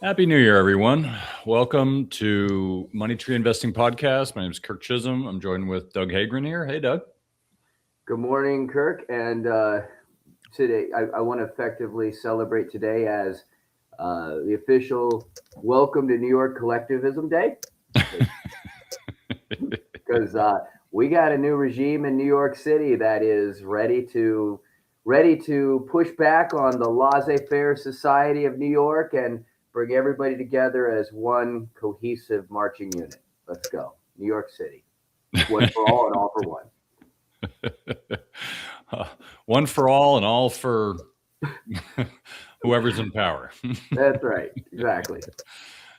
Happy New Year, everyone. Welcome to Money Tree Investing Podcast. My name is Kirk Chisholm. I'm joined with Doug Hagren here. Hey, Doug. Good morning, Kirk. And today, I want to effectively celebrate today as the official welcome to New York Collectivism Day. Because we got a new regime in New York City that is ready to push back on the laissez-faire society of New York and bring everybody together as one cohesive marching unit. Let's go. New York City. One for all and all for one. One for all and all for whoever's in power. That's right. Exactly.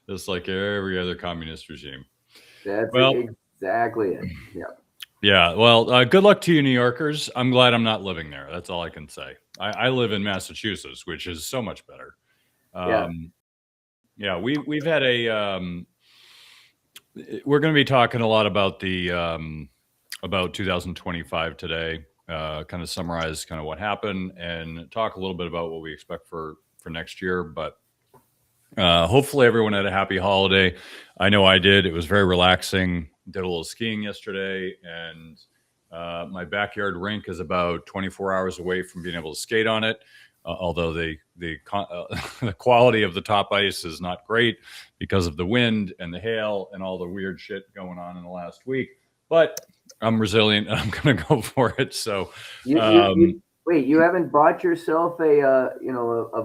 Just like every other communist regime. That's exactly it. Yeah. Yeah. Well, good luck to you, New Yorkers. I'm glad I'm not living there. That's all I can say. I live in Massachusetts, which is so much better. Yeah. We've had we're going to be talking a lot about about 2025 today. Kind of summarize kind of what happened and talk a little bit about what we expect for next year. But hopefully everyone had a happy holiday. I know I did. It was very relaxing. Did a little skiing yesterday, and my backyard rink is about 24 hours away from being able to skate on it. Although the quality of the top ice is not great because of the wind and the hail and all the weird shit going on in the last week. But I'm resilient and I'm going to go for it. So, wait, you haven't bought yourself a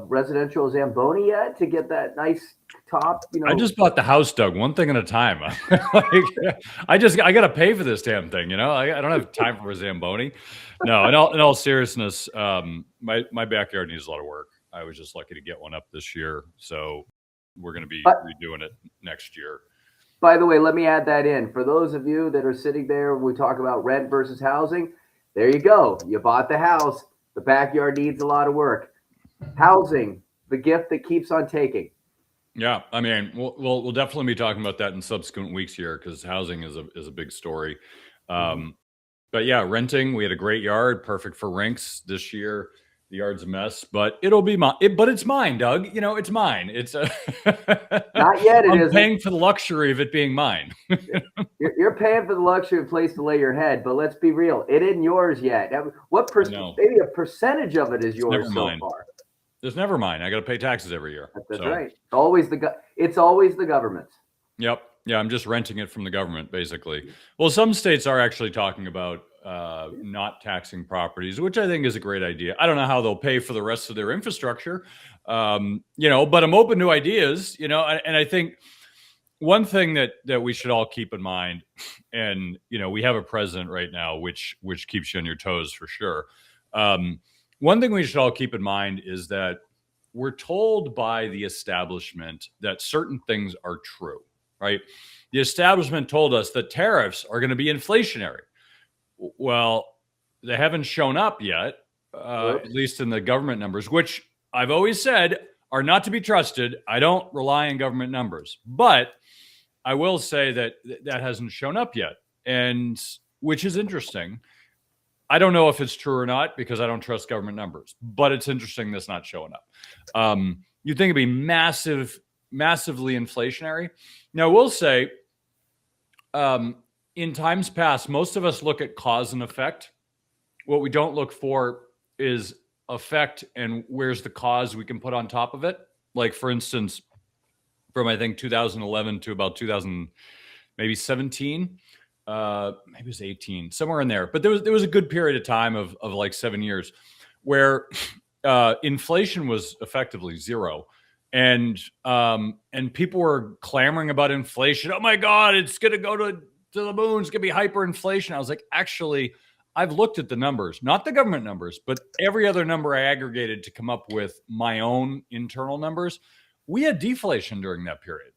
residential Zamboni yet to get that nice top? I just bought the house, Doug, one thing at a time. I got to pay for this damn thing. I don't have time for a Zamboni. No, in all seriousness, my backyard needs a lot of work. I was just lucky to get one up this year. So we're going to be redoing it next year. By the way, let me add that in. For those of you that are sitting there when we talk about rent versus housing, there you go. You bought the house. The backyard needs a lot of work. Housing, the gift that keeps on taking. Yeah, I mean, we'll definitely be talking about that in subsequent weeks here because housing is a big story. But yeah, renting, we had a great yard, perfect for rinks this year. The yard's a mess, but it'll be mine. But it's mine, Doug. It's mine. It's not yet. I'm paying for the luxury of it being mine. You're paying for the luxury of a place to lay your head, but let's be real, it isn't yours yet. What maybe a percentage of it is yours so far? It's never mine. I got to pay taxes every year. That's right. It's always the government's. Yep. Yeah, I'm just renting it from the government, basically. Well, some states are actually talking about not taxing properties, which I think is a great idea. I don't know how they'll pay for the rest of their infrastructure, but I'm open to ideas, and I think one thing that we should all keep in mind, and, we have a president right now, which keeps you on your toes for sure. One thing we should all keep in mind is that we're told by the establishment that certain things are true, right? The establishment told us that tariffs are going to be inflationary. Well, they haven't shown up yet, at least in the government numbers, which I've always said are not to be trusted. I don't rely on government numbers, but I will say that hasn't shown up yet, and which is interesting. I don't know if it's true or not because I don't trust government numbers, but it's interesting that's not showing up. You'd think it'd be massively inflationary. Now, we'll say in times past, most of us look at cause and effect. What we don't look for is effect and where's the cause we can put on top of it. Like, for instance, from I think 2011 to about 2017, maybe it was 18, somewhere in there. But there was a good period of time of like 7 years where inflation was effectively zero. And people were clamoring about inflation. Oh my God, it's going to go to the moon. It's going to be hyperinflation. I was like, actually, I've looked at the numbers, not the government numbers, but every other number I aggregated to come up with my own internal numbers. We had deflation during that period.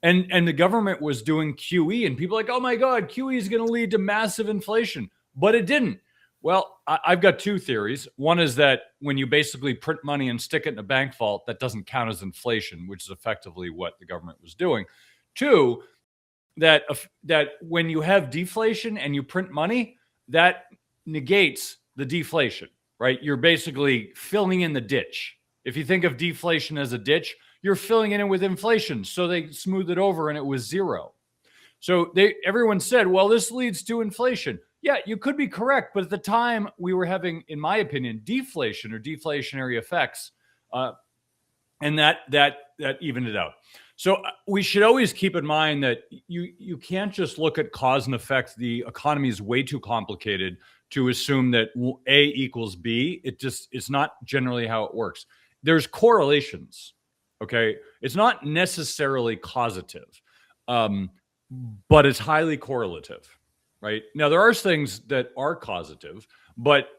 And the government was doing QE, and people were like, oh my God, QE is going to lead to massive inflation. But it didn't. Well, I've got two theories. One is that when you basically print money and stick it in a bank vault, that doesn't count as inflation, which is effectively what the government was doing. Two, that when you have deflation and you print money, that negates the deflation, right? You're basically filling in the ditch. If you think of deflation as a ditch, you're filling it in with inflation. So they smoothed it over and it was zero. So everyone said, well, this leads to inflation. Yeah, you could be correct. But at the time we were having, in my opinion, deflation or deflationary effects. And that evened it out. So we should always keep in mind that you can't just look at cause and effect. The economy is way too complicated to assume that A equals B. It's not generally how it works. There's correlations, okay? It's not necessarily causative, but it's highly correlative, right? Now, there are things that are causative, but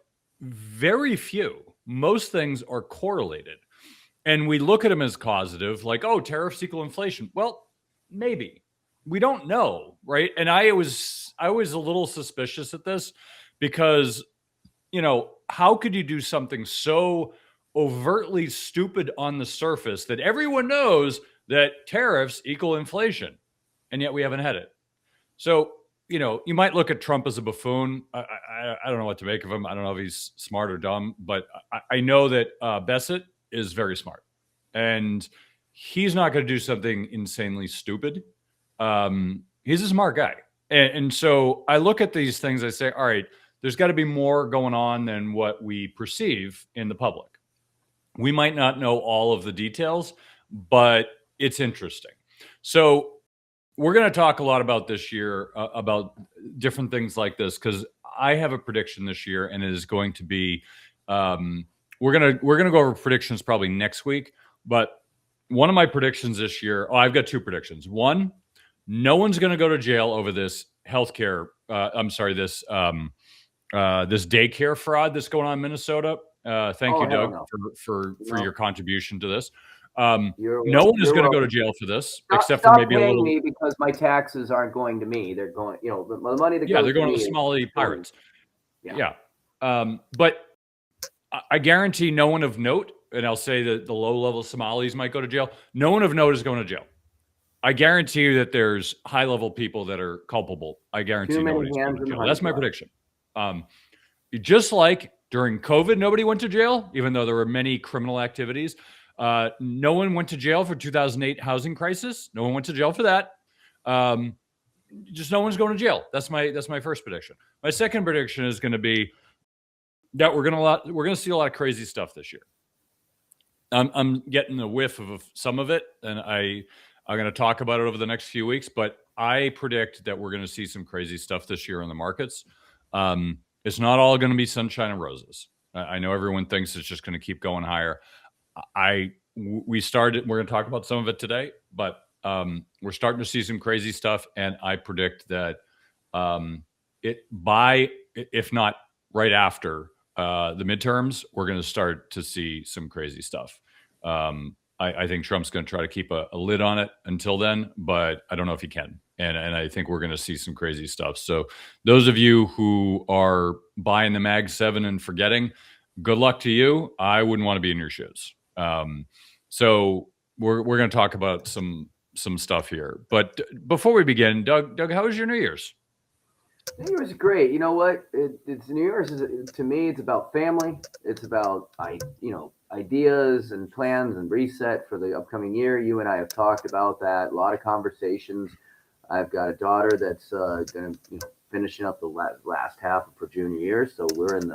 very few. Most things are correlated. And we look at them as causative, like, oh, tariffs equal inflation. Well, maybe. We don't know, right? And I was a little suspicious at this because, how could you do something so overtly stupid on the surface that everyone knows that tariffs equal inflation, and yet we haven't had it? So, you might look at Trump as a buffoon. I don't know what to make of him. I don't know if he's smart or dumb, but I know that Bassett is very smart, and he's not going to do something insanely stupid. He's a smart guy. And so I look at these things, I say, all right, there's got to be more going on than what we perceive in the public. We might not know all of the details, but it's interesting. So we're going to talk a lot about this year, about different things like this, because I have a prediction this year, and it is going to be, we're gonna go over predictions probably next week. But one of my predictions this year, I've got two predictions. One, no one's going to go to jail over this healthcare. This daycare fraud that's going on in Minnesota. Thank you, Doug, for your contribution to this. No one is going to go to jail for this, except for maybe a little. Me because my taxes aren't going to me; they're going, the money that goes. They're going to Somali pirates. Yeah. But I guarantee no one of note, and I'll say that the low-level Somalis might go to jail. No one of note is going to jail. I guarantee you that there's high-level people that are culpable. I guarantee nobody's going to jail. That's my prediction. Just like during COVID, nobody went to jail, even though there were many criminal activities. No one went to jail for 2008 housing crisis. No one went to jail for that. Just no one's going to jail. That's my first prediction. My second prediction is going to be that we're going to see a lot of crazy stuff this year. I'm getting a whiff of some of it, and I'm going to talk about it over the next few weeks. But I predict that we're going to see some crazy stuff this year in the markets. It's not all going to be sunshine and roses. I know everyone thinks it's just going to keep going higher. We're going to talk about some of it today, but we're starting to see some crazy stuff, and I predict that if not right after the midterms, we're going to start to see some crazy stuff. I think Trump's going to try to keep a lid on it until then, but I don't know if he can. And I think we're going to see some crazy stuff. So those of you who are buying the Mag 7 and forgetting, good luck to you. I wouldn't want to be in your shoes. So we're going to talk about some stuff here. But before we begin, Doug, how was your New Year's? New Year's is great. You know what? It's New Year's to me. It's about family. It's about ideas and plans and reset for the upcoming year. You and I have talked about that. A lot of conversations. I've got a daughter that's going to finishing up the last half of her junior year, so we're in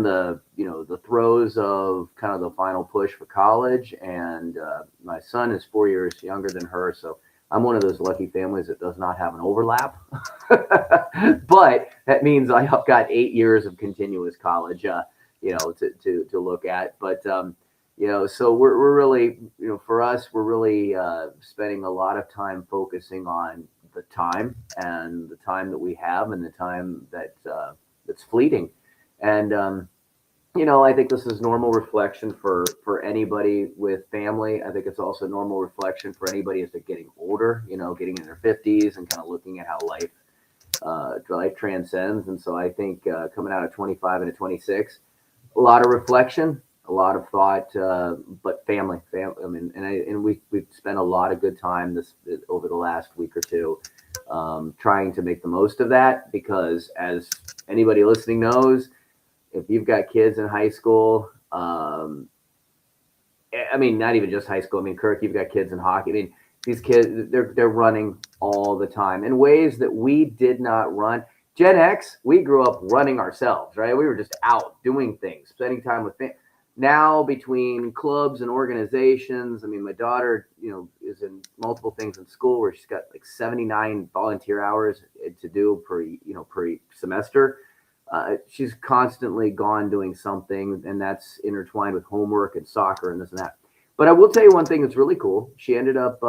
the the throes of kind of the final push for college. And my son is 4 years younger than her, so I'm one of those lucky families that does not have an overlap. But that means I've got 8 years of continuous college, to look at. But so we're really, for us, we're really spending a lot of time focusing on the time that we have and the time that's fleeting. And I think this is normal reflection for anybody with family. I think it's also normal reflection for anybody as they're getting older, getting in their 50s and kind of looking at how life transcends. And so I think coming out of 25 into 26, a lot of reflection, a lot of thought, but family. I mean, and we've spent a lot of good time over the last week or two, trying to make the most of that, because as anybody listening knows, if you've got kids in high school, I mean, not even just high school. I mean, Kirk, you've got kids in hockey. I mean, these kids, they're running all the time in ways that we did not run. Gen X, we grew up running ourselves, right? We were just out doing things, spending time with things. Now, between clubs and organizations, I mean, my daughter, is in multiple things in school where she's got like 79 volunteer hours to do per semester. She's constantly gone doing something, and that's intertwined with homework and soccer and this and that. But I will tell you one thing that's really cool. She ended up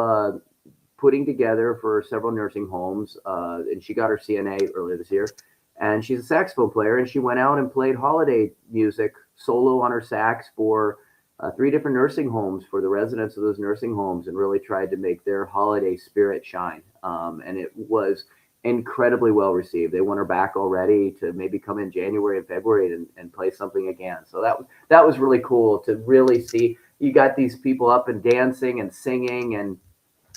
putting together for several nursing homes, and she got her CNA earlier this year. And she's a saxophone player, and she went out and played holiday music solo on her sax for 3 different nursing homes for the residents of those nursing homes, and really tried to make their holiday spirit shine. And it was incredibly well received. They want her back already to maybe come in January and February and play something again. So that was really cool to really see. You got these people up and dancing and singing, and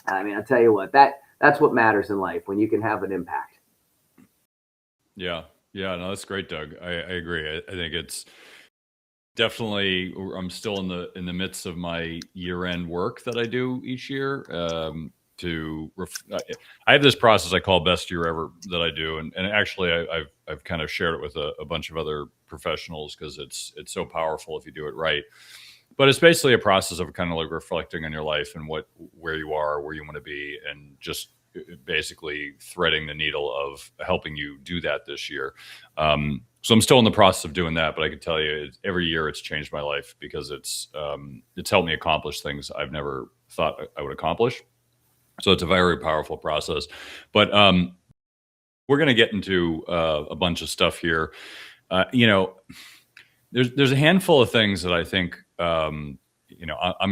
I mean, I'll tell you what, that's what matters in life, when you can have an impact. Yeah. Yeah. No, that's great, Doug. I agree. I think it's definitely, I'm still in the midst of my year-end work that I do each year. I have this process I call best year ever that I do. And actually I've kind of shared it with a bunch of other professionals, because it's so powerful if you do it right. But it's basically a process of kind of like reflecting on your life and where you are, where you want to be, and just basically threading the needle of helping you do that this year. So I'm still in the process of doing that, but I can tell you every year it's changed my life, because it's helped me accomplish things I've never thought I would accomplish. So it's a very powerful process. But we're going to get into a bunch of stuff here. There's a handful of things that I think, I'm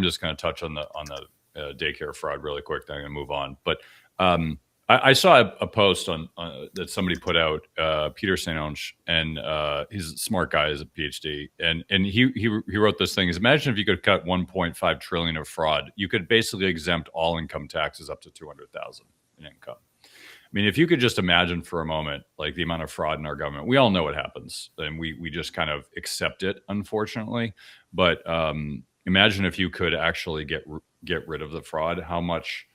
just going to touch on the daycare fraud really quick. Then I'm going to move on. But I saw a post on that somebody put out, Peter St. Onge, and he's a smart guy, he's a PhD, and he wrote this thing: is imagine if you could cut 1.5 trillion of fraud, you could basically exempt all income taxes up to 200,000 in income. I mean, if you could just imagine for a moment, like the amount of fraud in our government. We all know what happens, and we just kind of accept it, unfortunately. But imagine if you could actually get rid of the fraud, how much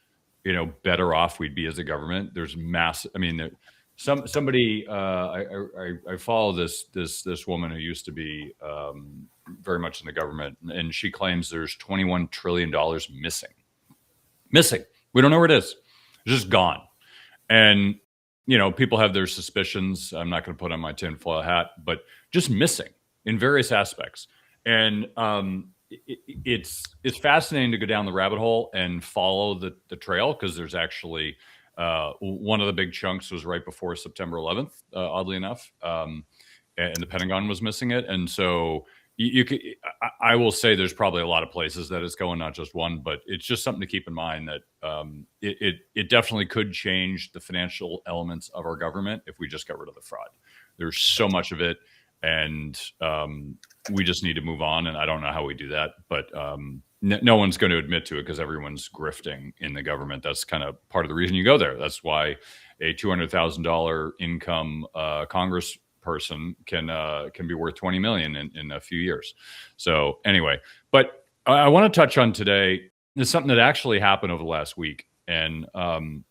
better off we'd be as a government. There's massive. I mean, somebody I follow this woman who used to be very much in the government, and she claims there's $21 trillion missing. We don't know where it is. It's just gone. And people have their suspicions. I'm not going to put on my tinfoil hat, but just missing in various aspects. And it's fascinating to go down the rabbit hole and follow the trail, because there's actually one of the big chunks was right before September 11th, oddly enough, and the Pentagon was missing it. And so I will say there's probably a lot of places that it's going, not just one, but it's just something to keep in mind that it definitely could change the financial elements of our government if we just got rid of the fraud. There's so much of it, and we just need to move on. And I don't know how we do that, but no one's going to admit to it, because everyone's grifting in the government. That's kind of part of the reason you go there. That's why a $200,000 income Congress person can be worth 20 million in a few years. So anyway, but I want to touch on today is something that actually happened over the last week, and I'm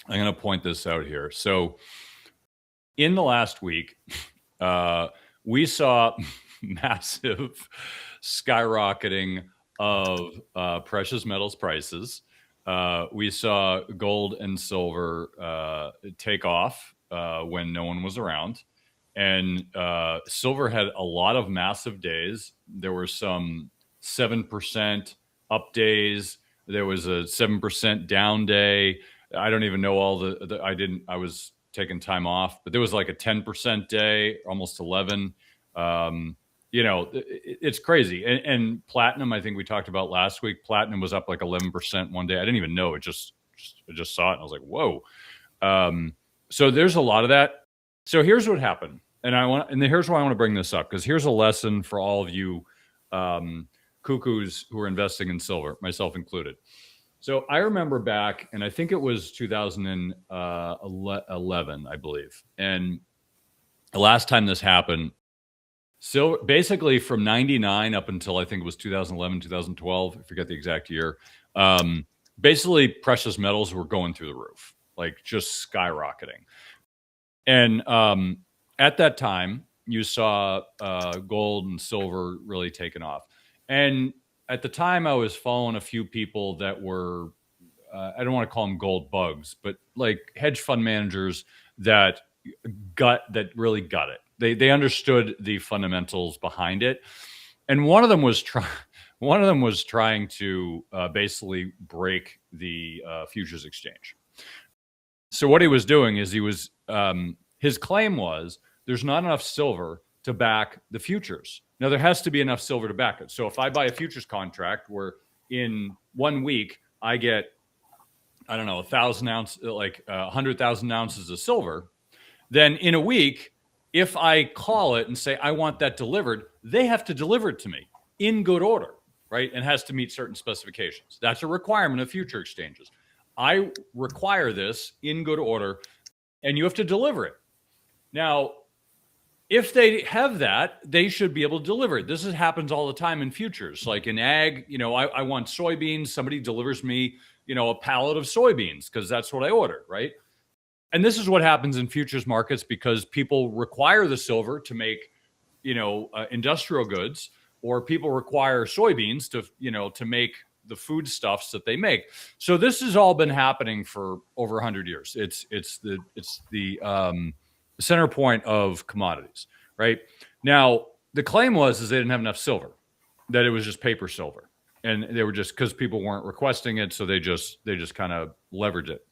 going to point this out here. So in the last week, we saw massive skyrocketing of precious metals prices. We saw gold and silver take off when no one was around. And silver had a lot of massive days. There were some 7% up days. There was a 7% down day. I don't even know all I was taking time off, but there was like a 10% day, almost 11. It's crazy. And platinum, I think we talked about last week, platinum was up like 11% one day. I didn't even know it. I just saw it and I was like, whoa. So there's a lot of that. So here's what happened, and here's why I want to bring this up, because here's a lesson for all of you cuckoos who are investing in silver, myself included. So I remember back, and I think it was 2011, I believe, and the last time this happened, So basically from 99 up until I think it was 2011, 2012, I forget the exact year. Basically precious metals were going through the roof, like just skyrocketing. And at that time, you saw gold and silver really taking off. And at the time, I was following a few people that were, I don't want to call them gold bugs, but like hedge fund managers that really got it. They understood the fundamentals behind it. And one of them was trying to basically break the futures exchange. So what he was doing is his claim was there's not enough silver to back the futures. Now there has to be enough silver to back it. So if I buy a futures contract where in 1 week I get, I don't know, 1,000 ounces, like 100,000 ounces of silver, then in a week, if I call it and say I want that delivered, they have to deliver it to me in good order, right? And has to meet certain specifications. That's a requirement of future exchanges. I require this in good order, and you have to deliver it. Now, if they have that, they should be able to deliver it. This happens all the time in futures. Like in ag, I want soybeans. Somebody delivers me, a pallet of soybeans because that's what I ordered, right? And this is what happens in futures markets because people require the silver to make, industrial goods, or people require soybeans to make the foodstuffs that they make. So this has all been happening for over 100 years. It's the center point of commodities, right? Now, the claim is they didn't have enough silver, that it was just paper silver. And they were just, because people weren't requesting it, so they just kind of leveraged it.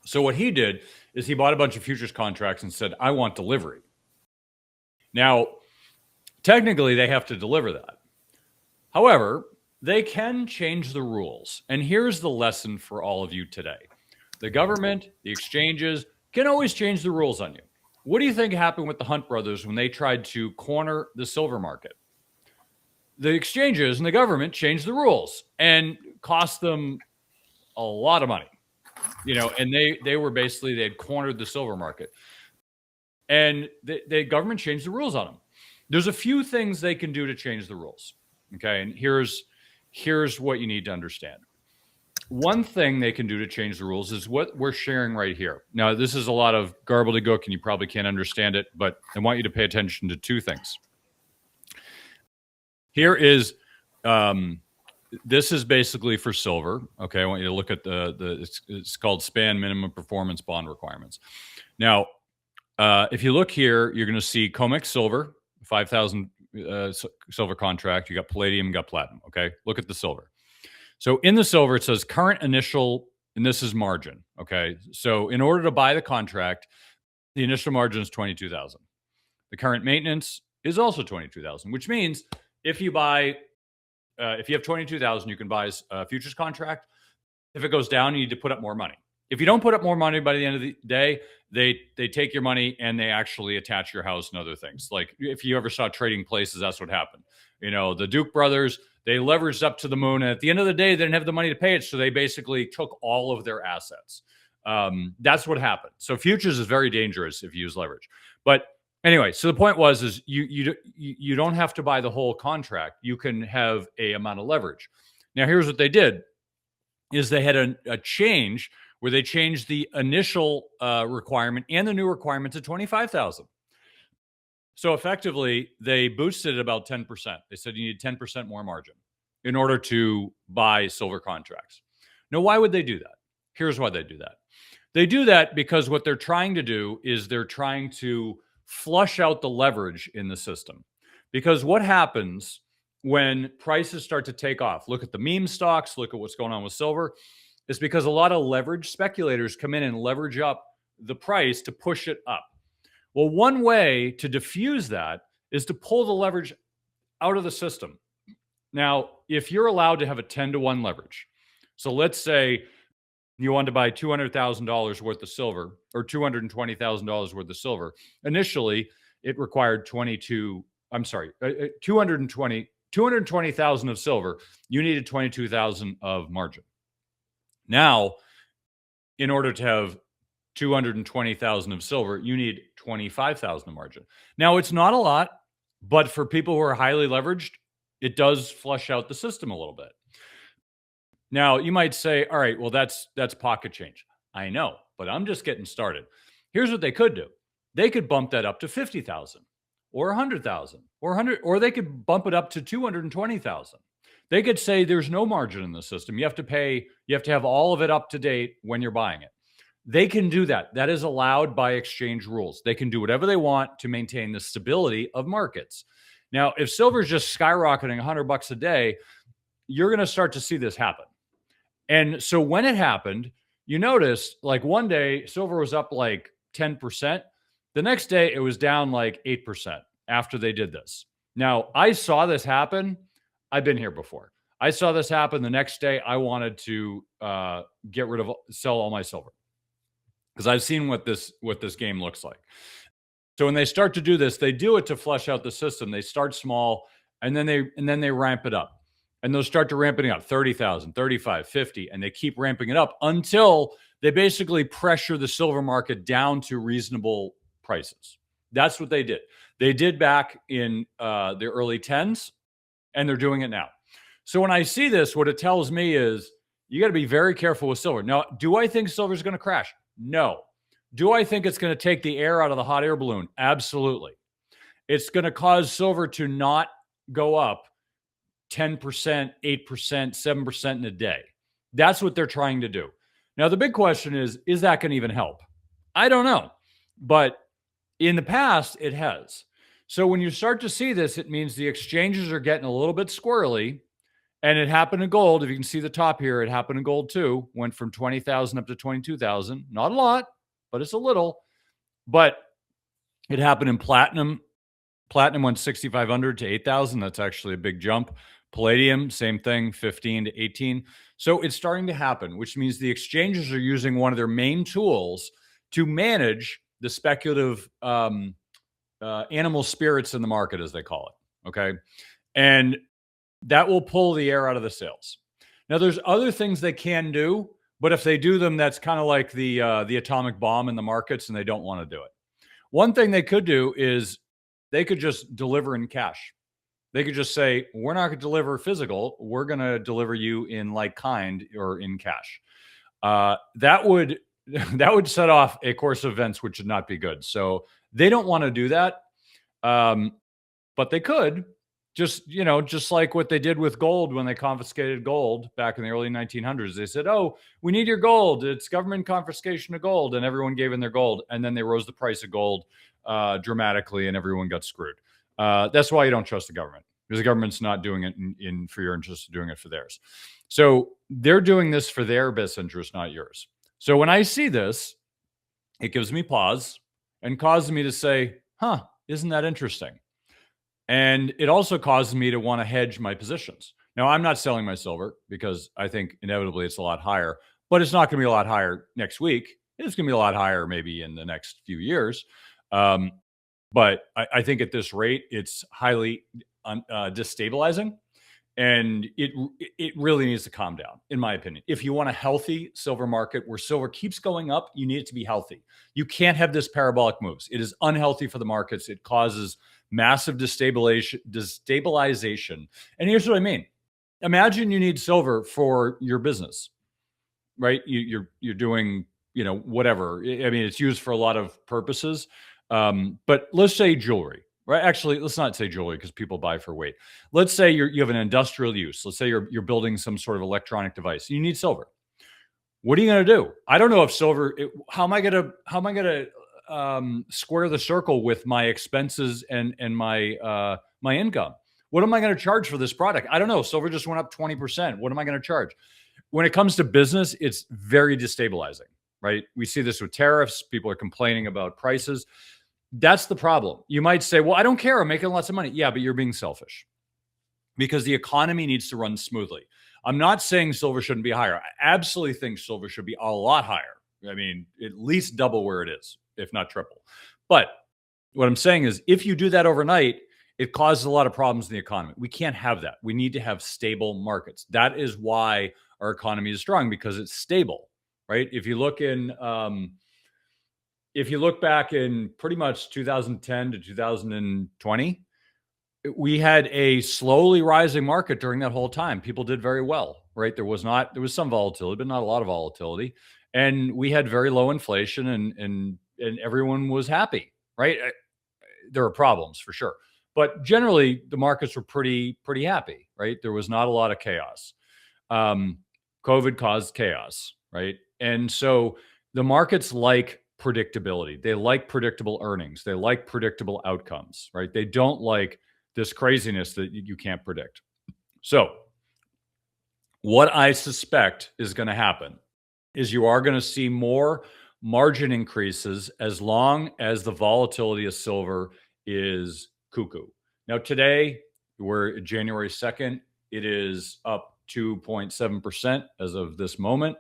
So what he did is he bought a bunch of futures contracts and said, I want delivery. Now, technically, they have to deliver that. However, they can change the rules. And here's the lesson for all of you today. The government, the exchanges can always change the rules on you. What do you think happened with the Hunt brothers when they tried to corner the silver market? The exchanges and the government changed the rules and cost them a lot of money. And they were basically, they had cornered the silver market. And the government changed the rules on them. There's a few things they can do to change the rules. Okay, and here's what you need to understand. One thing they can do to change the rules is what we're sharing right here. Now, this is a lot of gobbledygook, and you probably can't understand it, but I want you to pay attention to two things. Here is, this is basically for silver. Okay, I want you to look at it's called span minimum performance bond requirements. Now, if you look here, you're going to see COMEX silver, 5,000 silver contract. You got palladium, you got platinum. Okay, look at the silver. So in the silver, it says current initial, and this is margin. Okay, so in order to buy the contract, the initial margin is 22,000. The current maintenance is also 22,000, which means if you buy, if you have 22,000, you can buy a futures contract. If it goes down, you need to put up more money. If you don't put up more money by the end of the day, they take your money and they actually attach your house and other things. Like if you ever saw Trading Places, that's what happened. The Duke brothers, they leveraged up to the moon. And at the end of the day, they didn't have the money to pay it. So they basically took all of their assets. That's what happened. So futures is very dangerous if you use leverage. But anyway, so the point is you don't have to buy the whole contract. You can have a amount of leverage. Now, here's what they did is they had a change where they changed the initial requirement and the new requirement to 25,000. So effectively, they boosted it about 10%. They said you need 10% more margin in order to buy silver contracts. Now, why would they do that? Here's why they do that. They do that because what they're trying to do is they're trying to flush out the leverage in the system. Because what happens when prices start to take off? Look at the meme stocks, look at what's going on with silver. It's because a lot of leverage speculators come in and leverage up the price to push it up. Well, one way to diffuse that is to pull the leverage out of the system. Now, if you're allowed to have a 10-to-1 leverage, so let's say you want to buy $200,000 worth of silver or $220,000 worth of silver. Initially, it required 220,000 of silver. You needed 22,000 of margin. Now, in order to have 220,000 of silver, you need 25,000 of margin. Now, it's not a lot. But for people who are highly leveraged, it does flush out the system a little bit. Now, you might say, all right, well, that's pocket change. I know, but I'm just getting started. Here's what they could do. They could bump that up to 50,000 or 100,000 or 100, or they could bump it up to 220,000. They could say there's no margin in the system. You have to have all of it up to date when you're buying it. They can do that. That is allowed by exchange rules. They can do whatever they want to maintain the stability of markets. Now, if silver is just skyrocketing $100 a day, you're going to start to see this happen. And so when it happened, you notice like one day silver was up like 10%. The next day it was down like 8% after they did this. Now, I saw this happen. I've been here before. I saw this happen. The next day I wanted to sell all my silver because I've seen what this game looks like. So when they start to do this, they do it to flush out the system. They start small and then they ramp it up. And they'll start to ramping it up 30,000, 35, 50, and they keep ramping it up until they basically pressure the silver market down to reasonable prices. That's what they did. They did back in the early 10s, and they're doing it now. So when I see this, what it tells me is you got to be very careful with silver. Now, do I think silver is going to crash? No. Do I think it's going to take the air out of the hot air balloon? Absolutely. It's going to cause silver to not go up 10%, 8%, 7% in a day. That's what they're trying to do. Now, the big question is that going to even help? I don't know. But in the past, it has. So when you start to see this, it means the exchanges are getting a little bit squirrely. And it happened in gold. If you can see the top here, it happened in gold too. Went from 20,000 up to 22,000. Not a lot, but it's a little. But it happened in platinum. Platinum went 6,500 to 8,000. That's actually a big jump. Palladium, same thing, 15 to 18. So it's starting to happen, which means the exchanges are using one of their main tools to manage the speculative animal spirits in the market, as they call it. Okay. And that will pull the air out of the sails. Now, there's other things they can do, but if they do them, that's kind of like the atomic bomb in the markets, and they don't want to do it. One thing they could do is they could just deliver in cash. They could just say, we're not going to deliver physical. We're going to deliver you in like kind or in cash. That would set off a course of events which would not be good. So they don't want to do that. But they could just like what they did with gold when they confiscated gold back in the early 1900s. They said, oh, we need your gold. It's government confiscation of gold. And everyone gave in their gold. And then they rose the price of gold dramatically and everyone got screwed. That's why you don't trust the government, because the government's not doing it for your interest, doing it for theirs. So they're doing this for their best interest, not yours. So when I see this, it gives me pause and causes me to say, isn't that interesting? And it also causes me to want to hedge my positions. Now, I'm not selling my silver because I think inevitably it's a lot higher, but it's not going to be a lot higher next week. It's going to be a lot higher maybe in the next few years. But I think at this rate, it's highly destabilizing, and it really needs to calm down, in my opinion. If you want a healthy silver market where silver keeps going up, you need it to be healthy. You can't have this parabolic moves. It is unhealthy for the markets. It causes massive destabilization. And here's what I mean. Imagine you need silver for your business, right? You're doing, whatever. I mean, it's used for a lot of purposes. But let's say jewelry, right? Actually, let's not say jewelry because people buy for weight. Let's say you have an industrial use. Let's say you're building some sort of electronic device. You need silver. What are you going to do? I don't know if silver. How am I going to square the circle with my expenses and my income? What am I going to charge for this product? I don't know. Silver just went up 20%. What am I going to charge? When it comes to business, it's very destabilizing, right? We see this with tariffs. People are complaining about prices. That's the problem. You might say, well, I don't care. I'm making lots of money. Yeah, but you're being selfish because the economy needs to run smoothly. I'm not saying silver shouldn't be higher. I absolutely think silver should be a lot higher. I mean, at least double where it is, if not triple. But what I'm saying is if you do that overnight, it causes a lot of problems in the economy. We can't have that. We need to have stable markets. That is why our economy is strong, because it's stable, right? If you look back in pretty much 2010 to 2020, we had a slowly rising market during that whole time. People did very well, right? There was some volatility, but not a lot of volatility. And we had very low inflation and everyone was happy, right? There were problems for sure. But generally the markets were pretty happy, right? There was not a lot of chaos. COVID caused chaos, right? And so the markets like predictability. They like predictable earnings. They like predictable outcomes, right? They don't like this craziness that you can't predict. So what I suspect is going to happen is you are going to see more margin increases as long as the volatility of silver is cuckoo. Now, today, we're January 2nd. It is up 2.7% as of this moment.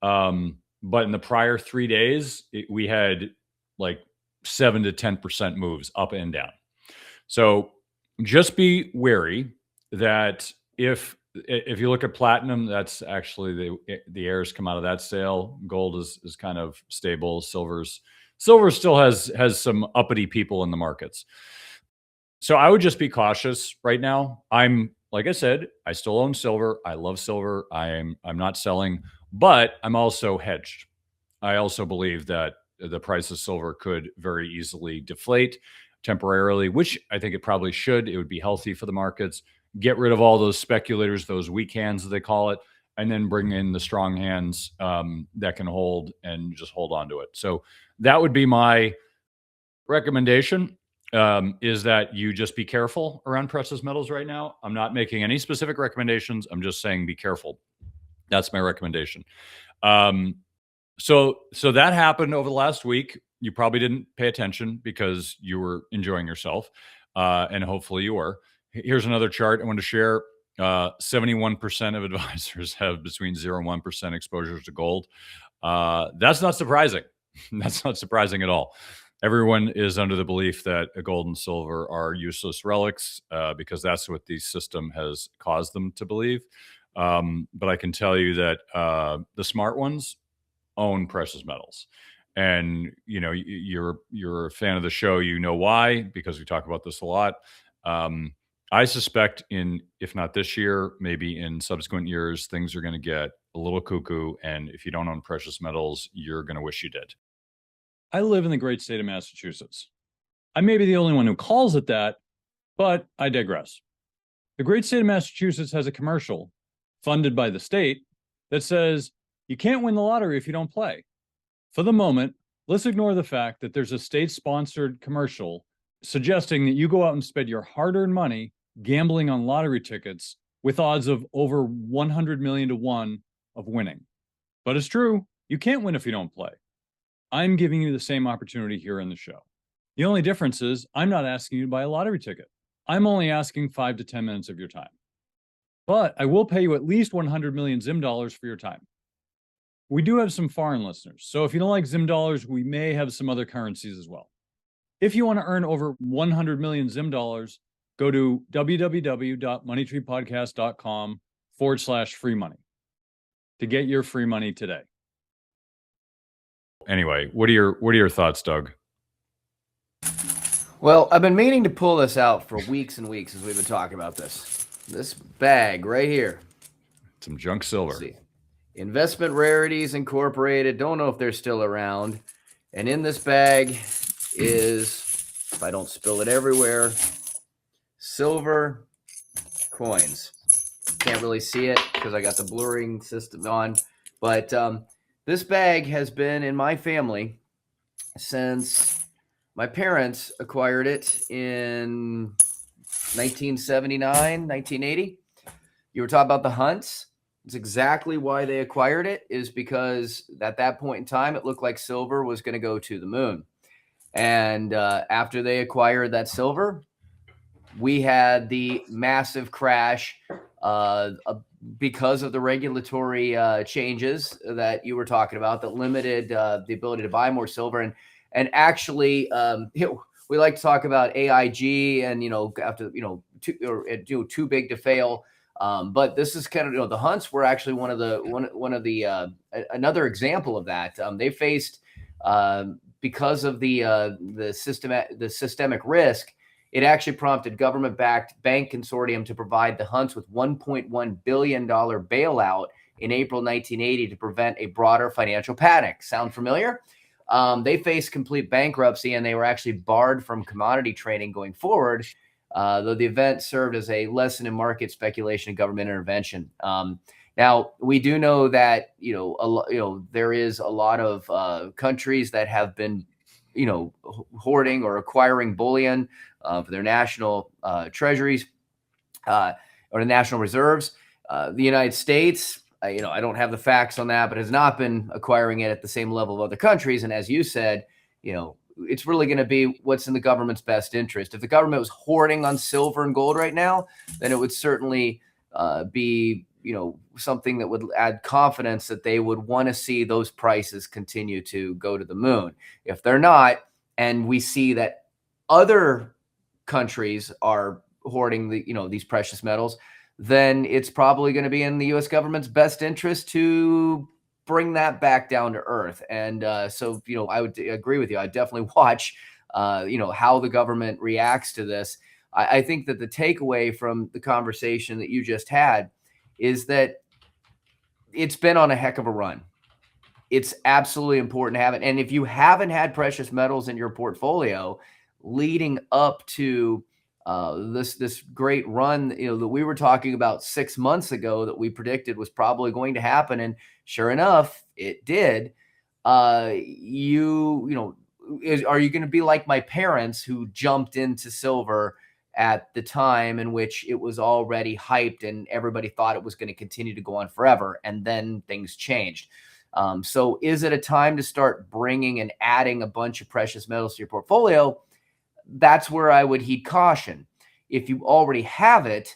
But in the prior 3 days, we had like 7 to 10% moves up and down. So just be wary that if you look at platinum, that's actually the heirs come out of that sale. Gold is kind of stable. Silver still has some uppity people in the markets. So I would just be cautious right now. Like I said, I still own silver. I love silver. I'm not selling, but I'm also hedged. I also believe that the price of silver could very easily deflate temporarily, which I think it probably should. It would be healthy for the markets. Get rid of all those speculators, those weak hands, as they call it, and then bring in the strong hands that can hold and just hold on to it. So that would be my recommendation, is that you just be careful around precious metals right now. I'm not making any specific recommendations. I'm just saying be careful. That's my recommendation. So that happened over the last week. You probably didn't pay attention because you were enjoying yourself, and hopefully you were. Here's another chart I want to share. 71% of advisors have between 0 and 1% exposures to gold. That's not surprising. That's not surprising at all. Everyone is under the belief that gold and silver are useless relics because that's what the system has caused them to believe. But I can tell you that the smart ones own precious metals. And you're a fan of the show, why, because we talk about this a lot. I suspect if not this year, maybe in subsequent years, things are going to get a little cuckoo. And if you don't own precious metals, you're going to wish you did. I live in the great state of Massachusetts. I may be the only one who calls it that, but I digress. The great state of Massachusetts has a commercial funded by the state that says, you can't win the lottery if you don't play. For the moment, let's ignore the fact that there's a state-sponsored commercial suggesting that you go out and spend your hard-earned money gambling on lottery tickets with odds of over 100 million to 1 of winning. But it's true, you can't win if you don't play. I'm giving you the same opportunity here in the show. The only difference is I'm not asking you to buy a lottery ticket. I'm only asking 5 to 10 minutes of your time. But I will pay you at least 100 million Zim dollars for your time. We do have some foreign listeners, so if you don't like Zim dollars, we may have some other currencies as well. If you want to earn over 100 million Zim dollars, go to www.moneytreepodcast.com/free money to get your free money today. Anyway, what are your thoughts, Doug? Well, I've been meaning to pull this out for weeks and weeks as we've been talking about this. This bag right here. Some junk silver. Let's see. Investment Rarities Incorporated. Don't know if they're still around. And in this bag is, if I don't spill it everywhere, silver coins. Can't really see it because I got the blurring system on. But this bag has been in my family since my parents acquired it in 1979, 1980. You were talking about the hunts. It's exactly why they acquired it, is because at that point in time, it looked like silver was going to go to the moon. And after they acquired that silver, we had the massive crash because of the regulatory changes that you were talking about that limited the ability to buy more silver. And actually, we like to talk about AIG and, after, too big to fail. But this is kind of, the hunts were actually one of the another example of that. They faced because of the systemic risk It actually prompted government-backed bank consortium to provide the Hunts with $1.1 billion bailout in April 1980 to prevent a broader financial panic. Sound familiar? They faced complete bankruptcy, and they were actually barred from commodity trading going forward, though the event served as a lesson in market speculation and government intervention. Now, we do know that there is a lot of countries that have been hoarding or acquiring bullion for their national treasuries or the national reserves. The United States, I don't have the facts on that, but has not been acquiring it at the same level of other countries. And as you said, it's really going to be what's in the government's best interest. If the government was hoarding on silver and gold right now, then it would certainly be something that would add confidence that they would want to see those prices continue to go to the moon. If they're not, and we see that other countries are hoarding these precious metals, then it's probably going to be in the U.S. government's best interest to bring that back down to earth. And so I would agree with you. I definitely watch how the government reacts to this. I think that the takeaway from the conversation that you just had is that it's been on a heck of a run. It's absolutely important to have it. And if you haven't had precious metals in your portfolio leading up to this great run, that we were talking about 6 months ago that we predicted was probably going to happen, and sure enough, it did. Are you going to be like my parents who jumped into silver at the time in which it was already hyped and everybody thought it was going to continue to go on forever, and then things changed? So is it a time to start bringing and adding a bunch of precious metals to your portfolio? That's where I would heed caution. If you already have it,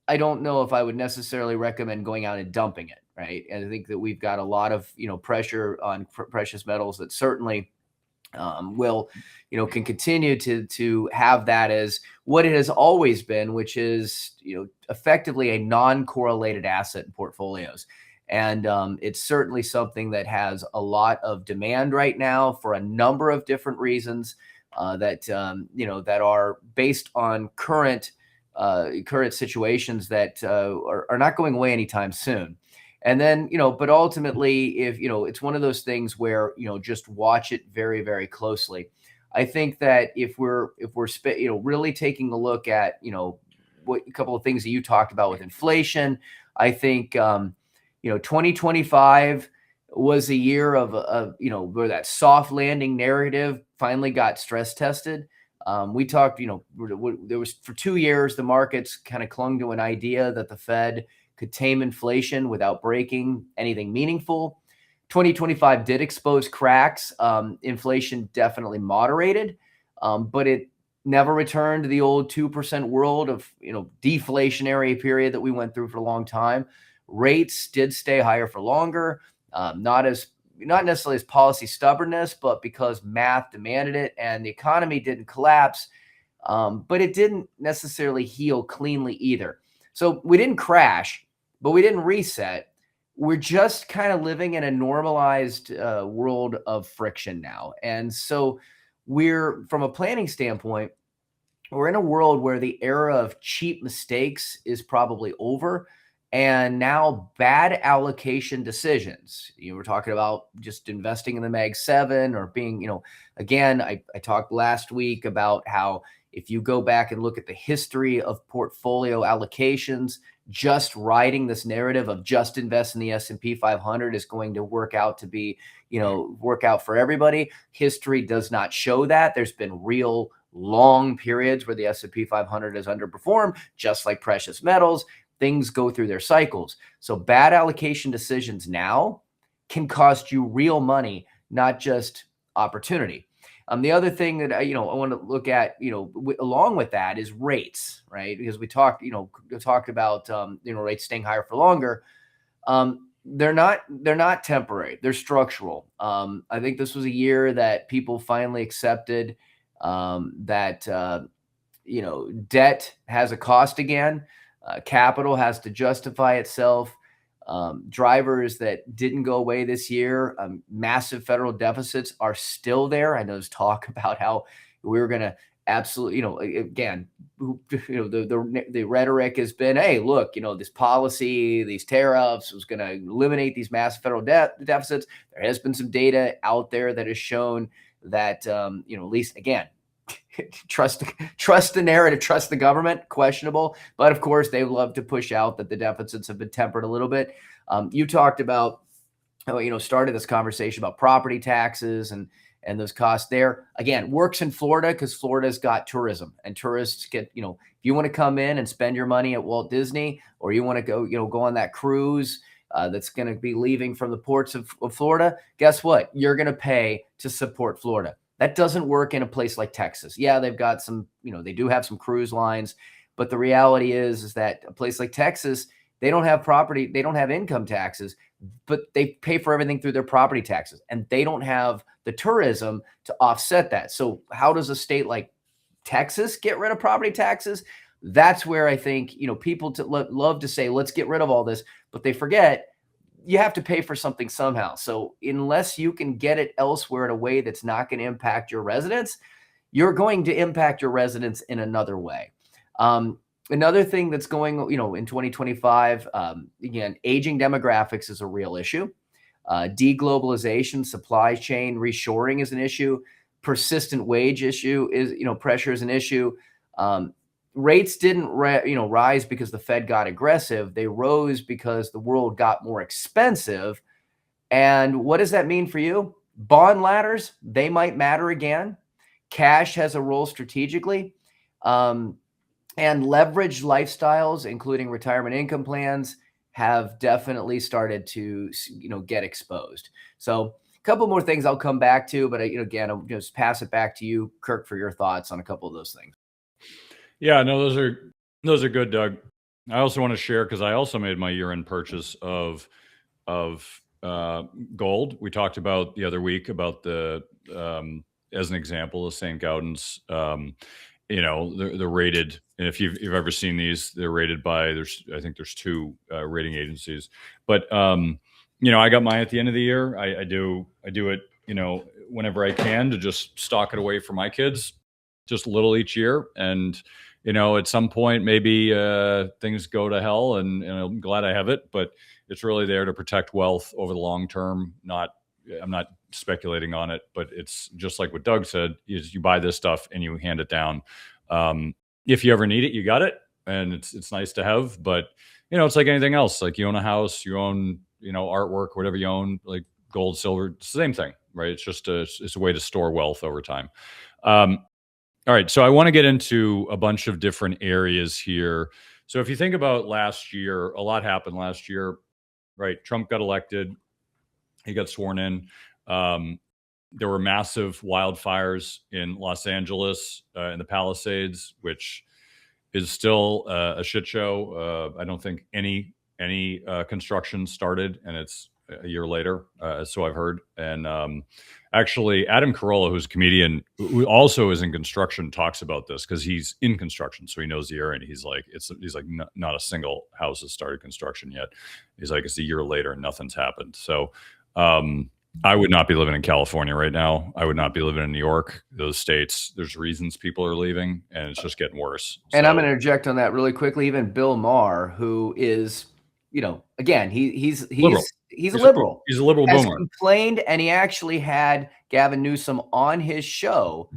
I don't know if I would necessarily recommend going out and dumping it, right? And I think that we've got a lot of pressure on precious metals that certainly can continue to have that as what it has always been, which is effectively a non-correlated asset in portfolios. And it's certainly something that has a lot of demand right now for a number of different reasons that are based on current situations that are not going away anytime soon. And then, but ultimately, if, it's one of those things where, just watch it very, very closely. I think that if we're really taking a look at, what a couple of things that you talked about with inflation, I think, 2025 was a year of where that soft landing narrative finally got stress tested. We talked, there was for 2 years, the markets kind of clung to an idea that the Fed could tame inflation without breaking anything meaningful. 2025 did expose cracks. Inflation definitely moderated, but it never returned to the old 2% world of, deflationary period that we went through for a long time. Rates did stay higher for longer, not necessarily as policy stubbornness, but because math demanded it, and the economy didn't collapse, but it didn't necessarily heal cleanly either. So we didn't crash, but we didn't reset. We're just kind of living in a normalized world of friction now. And so from a planning standpoint, we're in a world where the era of cheap mistakes is probably over. And now bad allocation decisions. You were talking about just investing in the Mag 7 or being, again, I talked last week about how if you go back and look at the history of portfolio allocations, just riding this narrative of just invest in the S&P 500 is going to work out to be, work out for everybody. History does not show that. There's been real long periods where the S&P 500 has underperformed, just like precious metals. Things go through their cycles. So bad allocation decisions now can cost you real money, not just opportunity. The other thing that I want to look at, along with that is rates, right? Because we talked about rates staying higher for longer. They're not temporary. They're structural. I think this was a year that people finally accepted that debt has a cost again. Capital has to justify itself. Drivers that didn't go away this year, massive federal deficits are still there. I know there's talk about how we were going to absolutely, again, the rhetoric has been, hey, look, this policy, these tariffs was going to eliminate these massive federal deficits. There has been some data out there that has shown that, at least, again, trust the narrative, trust the government, questionable. But of course, they love to push out that the deficits have been tempered a little bit. You talked about, started this conversation about property taxes and those costs there. Again, works in Florida because Florida's got tourism, and tourists get, if you want to come in and spend your money at Walt Disney, or you want to go on that cruise that's going to be leaving from the ports of Florida, guess what? You're going to pay to support Florida. That doesn't work in a place like Texas. Yeah, they've got some, they do have some cruise lines, but the reality is that a place like Texas, they don't have property, they don't have income taxes, but they pay for everything through their property taxes, and they don't have the tourism to offset that. So how does a state like Texas get rid of property taxes? That's where I think, people love to say, let's get rid of all this, but they forget you have to pay for something somehow. So unless you can get it elsewhere in a way that's not going to impact your residents, you're going to impact your residents in another way. Another thing that's going, in 2025, again, aging demographics is a real issue. Deglobalization, supply chain reshoring is an issue. Persistent wage issue is, pressure is an issue. Rates didn't rise because the Fed got aggressive. They rose because the world got more expensive. And what does that mean for you? Bond ladders, they might matter again. Cash has a role strategically. And leveraged lifestyles, including retirement income plans, have definitely started to, get exposed. So a couple more things I'll come back to, but again, I'll just pass it back to you, Kirk, for your thoughts on a couple of those things. Yeah, no, those are good, Doug. I also want to share, because I also made my year-end purchase of gold. We talked about the other week about the as an example, the St. Gaudens. They're rated, and if you've ever seen these, they're rated by I think there's two rating agencies. But I got mine at the end of the year. I do it, whenever I can, to just stock it away for my kids, just a little each year. And at some point, maybe things go to hell, and I'm glad I have it. But it's really there to protect wealth over the long term. I'm not speculating on it, but it's just like what Doug said: is you buy this stuff and you hand it down. If you ever need it, you got it, and it's nice to have. But it's like anything else. Like you own a house, you own artwork, whatever you own, like gold, silver, it's the same thing, right? It's just it's a way to store wealth over time. All right, so I want to get into a bunch of different areas here. So if you think about last year, a lot happened last year, right? Trump got elected. He got sworn in. There were massive wildfires in Los Angeles, in the Palisades, which is still a shit show. I don't think any construction started, and it's a year later, so I've heard. And actually, Adam Carolla, who's a comedian who also is in construction, talks about this because he's in construction, so he knows the area. And he's like, not a single house has started construction yet. He's like, it's a year later and nothing's happened. So I would not be living in California right now. I would not be living in New York. Those states, there's reasons people are leaving, and it's just getting worse. And I'm going to interject on that really quickly. Even Bill Maher, who is, again, he's liberal. He's a liberal. He's a liberal has boomer. Complained, and he actually had Gavin Newsom on his show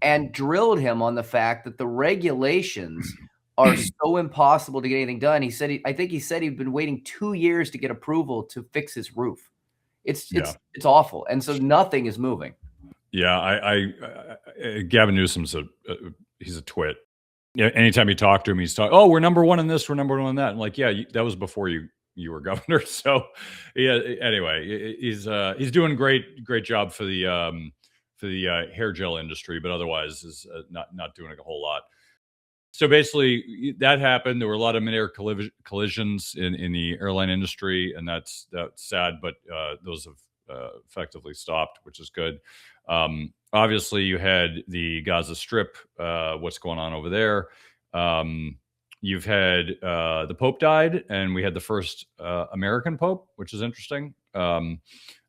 and drilled him on the fact that the regulations are so impossible to get anything done. He said, I think he said he'd been waiting 2 years to get approval to fix his roof. It's awful, and so nothing is moving. Yeah, Gavin Newsom's he's a twit. Yeah, anytime you talk to him, he's talking, oh, we're number one in this, we're number one in that. And like, yeah, that was before you were governor. So yeah, anyway, he's doing great job for the hair gel industry, but otherwise is not doing a whole lot. So basically, that happened. There were a lot of mid-air collisions in the airline industry, and that's sad. But those have effectively stopped, which is good. Obviously, you had the Gaza Strip. What's going on over there? You've had the Pope died, and we had the first American Pope, which is interesting. I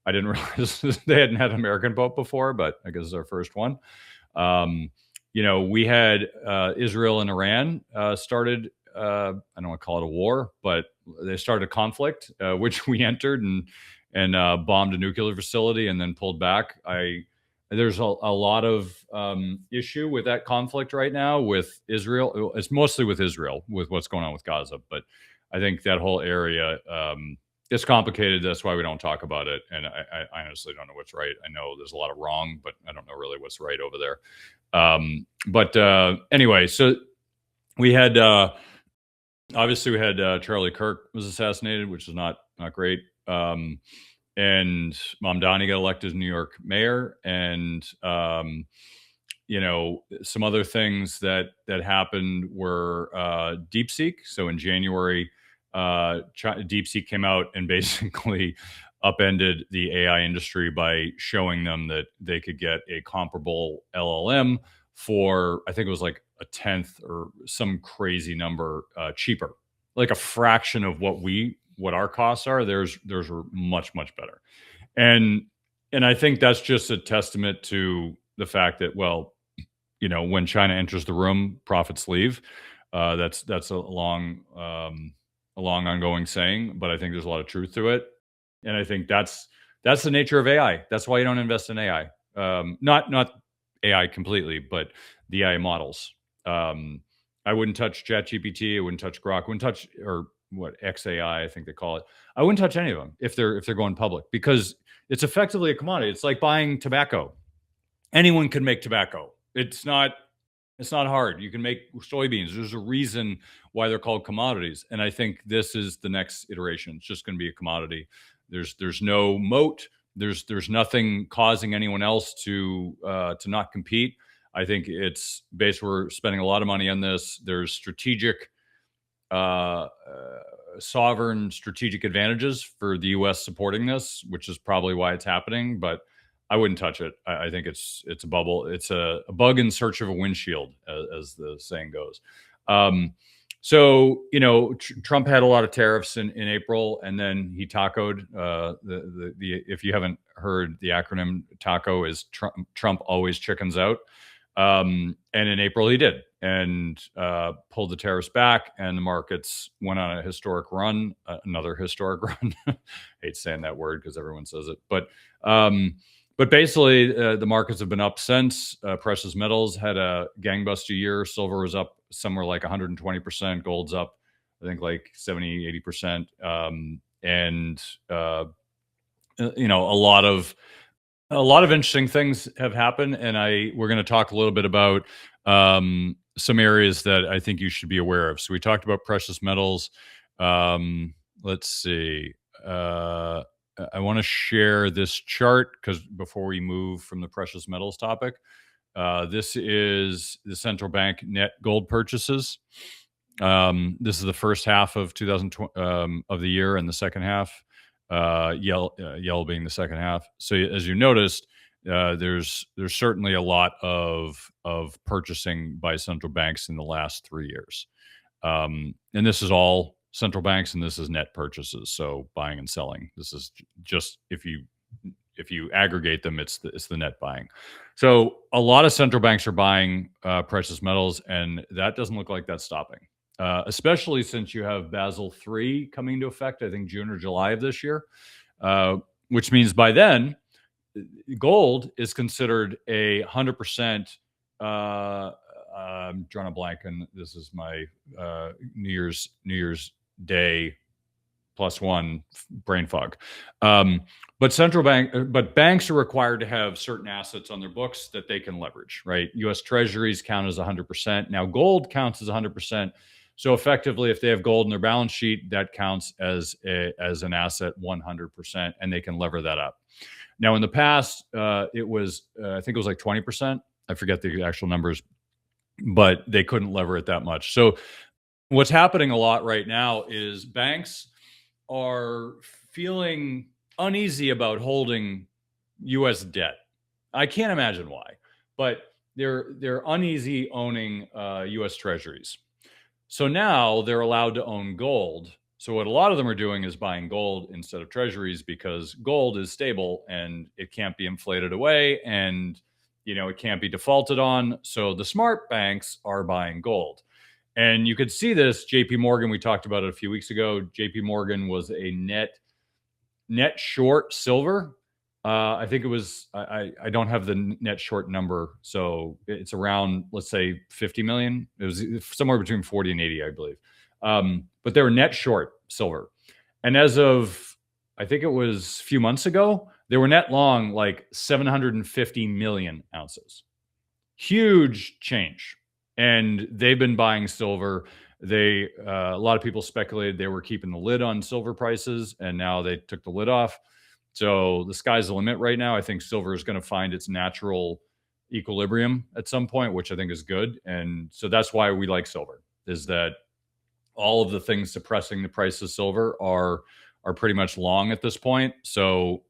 didn't realize they hadn't had an American Pope before, but I guess it's our first one. we had Israel and Iran started. I don't want to call it a war, but they started a conflict, which we entered and bombed a nuclear facility and then pulled back. There's a lot of issue with that conflict right now with Israel. It's mostly with Israel, with what's going on with Gaza, but I think that whole area it's complicated. That's why we don't talk about it. And I honestly don't know what's right. I know there's a lot of wrong, but I don't know really what's right over there. But anyway, so we had obviously we had Charlie Kirk was assassinated, which is not great. And Mamdani got elected as New York mayor, and some other things that happened were DeepSeek. So in January, DeepSeek came out and basically upended the AI industry by showing them that they could get a comparable LLM for, I think it was like a tenth or some crazy number cheaper, like a fraction of what our costs are. Theirs are much better, and I think that's just a testament to the fact that, well, when China enters the room, profits leave. That's a long ongoing saying, but I think there's a lot of truth to it. And I think that's the nature of AI. That's why you don't invest in AI. Not AI completely, but the AI models. I wouldn't touch ChatGPT. I wouldn't touch Grok. I wouldn't touch, or what, XAI, I think they call it. I wouldn't touch any of them if they're going public, because it's effectively a commodity. It's like buying tobacco. Anyone can make tobacco. It's not hard. You can make soybeans. There's a reason why they're called commodities. And I think this is the next iteration. It's just going to be a commodity. There's no moat. There's nothing causing anyone else to not compete. I think it's basically, we're spending a lot of money on this. There's strategic, sovereign strategic advantages for the U.S. supporting this, which is probably why it's happening. But I wouldn't touch it. I think it's a bubble. It's a bug in search of a windshield, as the saying goes. So Trump had a lot of tariffs in April, and then he tacoed. If you haven't heard, the acronym TACO is Trump always chickens out. And in April he did, and pulled the tariffs back, and the markets went on a historic run, another historic run. I hate saying that word because everyone says it, but basically the markets have been up since. Precious metals had a gangbuster year. Silver was up somewhere like 120%. Gold's up, I think, like 70, 80%. And a lot of interesting things have happened, and we're going to talk a little bit about some areas that I think you should be aware of. So we talked about precious metals. Let's see. I want to share this chart because before we move from the precious metals topic, this is the central bank net gold purchases. This is the first half of 2020 of the year, and the second half. Yellow being the second half. So as you noticed, there's certainly a lot of purchasing by central banks in the last 3 years, and this is all central banks, and this is net purchases. So buying and selling. This is just if you aggregate them, it's the net buying. So a lot of central banks are buying precious metals, and that doesn't look like that's stopping. Especially since you have Basel III coming into effect, I think June or July of this year, which means by then, gold is considered 100%. I'm drawing a blank, and this is my New Year's Day +1 brain fog. But banks are required to have certain assets on their books that they can leverage, right? U.S. Treasuries count as 100%. Now gold counts as 100%. So effectively, if they have gold in their balance sheet, that counts as an asset 100%, and they can lever that up. Now, in the past, it was I think it was like 20%. I forget the actual numbers, but they couldn't lever it that much. So what's happening a lot right now is banks are feeling uneasy about holding U.S. debt. I can't imagine why, but they're uneasy owning U.S. Treasuries. So now they're allowed to own gold. So what a lot of them are doing is buying gold instead of treasuries, because gold is stable and it can't be inflated away. And it can't be defaulted on. So the smart banks are buying gold. And you could see this. JP Morgan, we talked about it a few weeks ago. JP Morgan was a net short silver. I think it was, I don't have the net short number. So it's around, let's say 50 million. It was somewhere between 40 and 80, I believe. But they were net short silver. And as of, I think it was a few months ago, they were net long like 750 million ounces. Huge change. And they've been buying silver. A lot of people speculated they were keeping the lid on silver prices, and now they took the lid off. So the sky's the limit right now. I think silver is going to find its natural equilibrium at some point, which I think is good. And so that's why we like silver, is that all of the things suppressing the price of silver are pretty much long at this point. So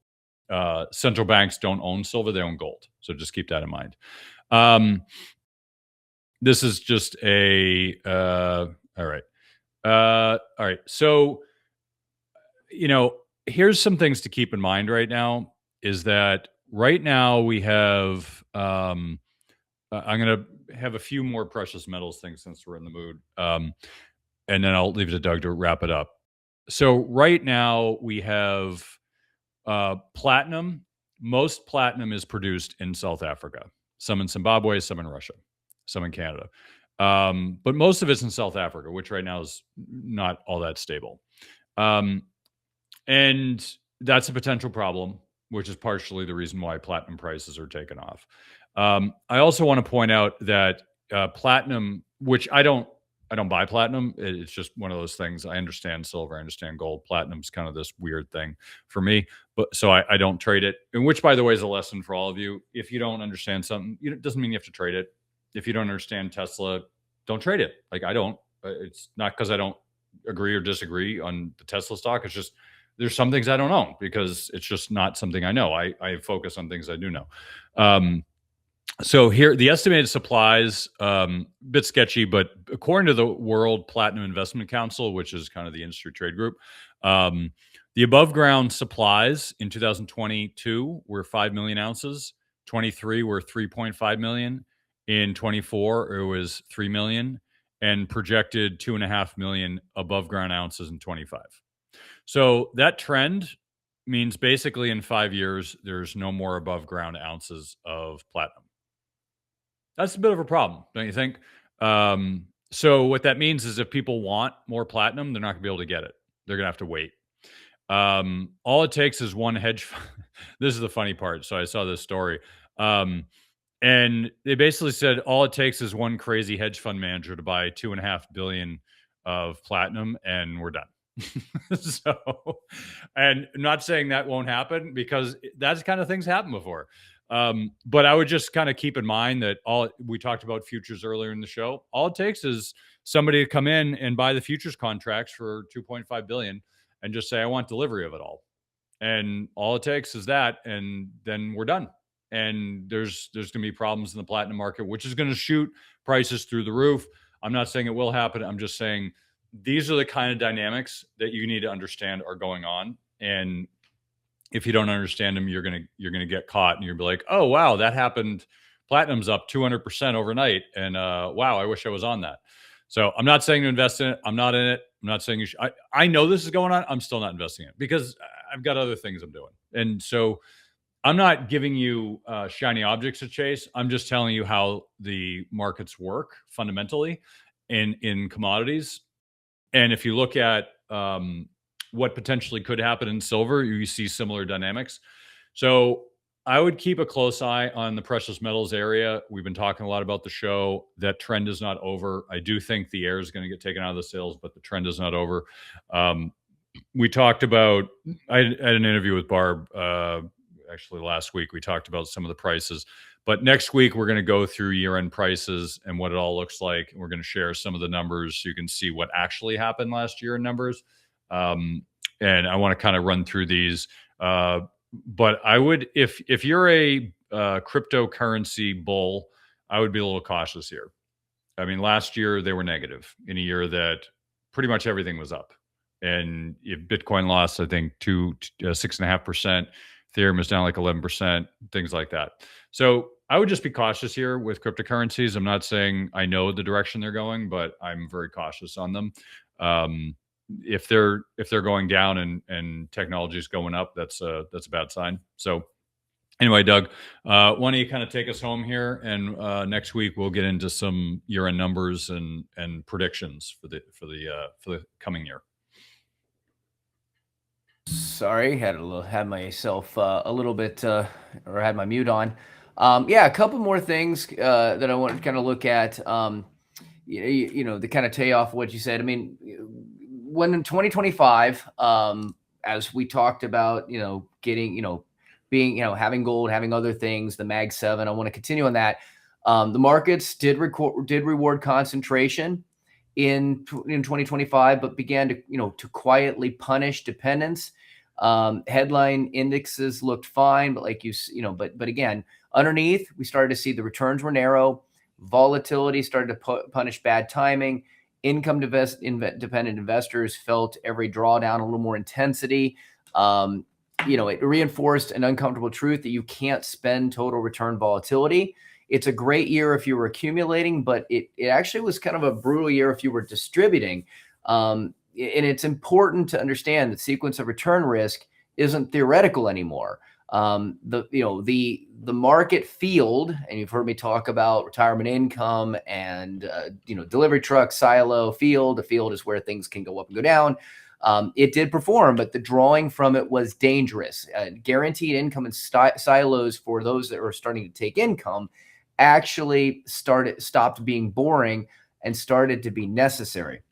central banks don't own silver, they own gold. So just keep that in mind. This is just all right. So, here's some things to keep in mind right now is that right now we have, I'm going to have a few more precious metals things since we're in the mood. And then I'll leave it to Doug to wrap it up. So right now we have platinum. Most platinum is produced in South Africa, some in Zimbabwe, some in Russia, some in Canada. But most of it's in South Africa, which right now is not all that stable. And that's a potential problem, which is partially the reason why platinum prices are taken off. I also want to point out that platinum, which I don't buy platinum. It's just one of those things. I understand silver, I understand gold. Platinum's kind of this weird thing for me, but so I don't trade it. And which, by the way, is a lesson for all of you. If you don't understand something, it doesn't mean you have to trade it. If you don't understand Tesla, don't trade it. Like I don't. It's not because I don't agree or disagree on the Tesla stock. It's just there's some things I don't own because it's just not something I know. I focus on things I do know. So here, the estimated supplies, bit sketchy, but according to the World Platinum Investment Council, which is kind of the industry trade group, the above ground supplies in 2022 were 5 million ounces. 23 were 3.5 million. In 24, it was 3 million, and projected 2.5 million above ground ounces in 25. So that trend means basically in 5 years, there's no more above ground ounces of platinum. That's a bit of a problem, don't you think? So what that means is if people want more platinum, they're not going to be able to get it. They're going to have to wait. All it takes is one hedge fund. This is the funny part. So I saw this story. And they basically said all it takes is one crazy hedge fund manager to buy 2.5 billion of platinum, and we're done. So, and I'm not saying that won't happen because that's kind of things happen before. But I would just kind of keep in mind that we talked about futures earlier in the show. All it takes is somebody to come in and buy the futures contracts for 2.5 billion and just say, I want delivery of it all. And all it takes is that, and then we're done. And there's going to be problems in the platinum market, which is going to shoot prices through the roof. I'm not saying it will happen. I'm just saying these are the kind of dynamics that you need to understand are going on. And if you don't understand them, you're gonna get caught, and you'll be like, "Oh wow, that happened. Platinum's up 200% overnight, and wow, I wish I was on that." So I'm not saying to invest in it. I'm not in it. I'm not saying you should. I know this is going on. I'm still not investing in it because I've got other things I'm doing, and so I'm not giving you shiny objects to chase. I'm just telling you how the markets work fundamentally in commodities. And if you look at what potentially could happen in silver, you see similar dynamics. So I would keep a close eye on the precious metals area. We've been talking a lot about the show. That trend is not over. I do think the air is going to get taken out of the sails, but the trend is not over. We talked about, I had an interview with Barb actually last week. We talked about some of the prices. But next week, we're going to go through year-end prices and what it all looks like. We're going to share some of the numbers so you can see what actually happened last year in numbers. And I want to kind of run through these. But I would, if you're a cryptocurrency bull, I would be a little cautious here. I mean, last year they were negative in a year that pretty much everything was up. And if Bitcoin lost, I think 6.5%. Ethereum is down like 11%, things like that. So I would just be cautious here with cryptocurrencies. I'm not saying I know the direction they're going, but I'm very cautious on them. If they're going down and technology is going up, that's a bad sign. So anyway, Doug, why don't you kind of take us home here, and next week we'll get into some year-end numbers and predictions for the coming year. Sorry, had myself a little bit or had my mute on. Yeah, a couple more things that I want to kind of look at. You know, to kind of tee off what you said. I mean, when in 2025, as we talked about, you know, getting, you know, being, you know, having gold, having other things, the Mag 7. I want to continue on that. The markets did reward concentration in 2025, but began to, you know, to quietly punish dependence. Headline indexes looked fine, but like you know, but again, underneath, we started to see the returns were narrow. Volatility started to punish bad timing. Income dependent investors felt every drawdown a little more intensity. You know, it reinforced an uncomfortable truth that you can't spend total return volatility. It's a great year if you were accumulating, but it actually was kind of a brutal year if you were distributing. And it's important to understand that sequence of return risk isn't theoretical anymore. The market field, and you've heard me talk about retirement income and delivery truck, silo, field. The field is where things can go up and go down. It did perform, but the drawing from it was dangerous. Guaranteed income and silos for those that are starting to take income actually stopped being boring and started to be necessary.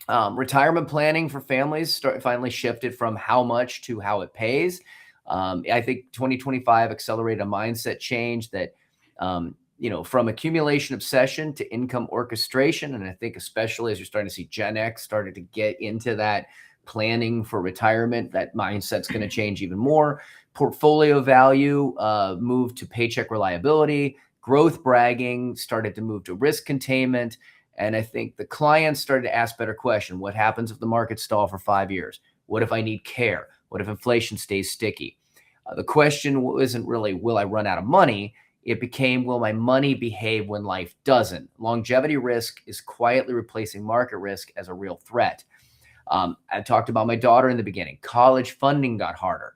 Retirement planning for families finally shifted from how much to how it pays. I think 2025 accelerated a mindset change that, from accumulation obsession to income orchestration. And I think especially as you're starting to see Gen X started to get into that planning for retirement, that mindset's going to change even more. Portfolio value moved to paycheck reliability. Growth bragging started to move to risk containment. And I think the clients started to ask better question. What happens if the markets stall for 5 years? What if I need care? What if inflation stays sticky? The question isn't really, will I run out of money? It became, will my money behave when life doesn't? Longevity risk is quietly replacing market risk as a real threat. I talked about my daughter in the beginning. College funding got harder,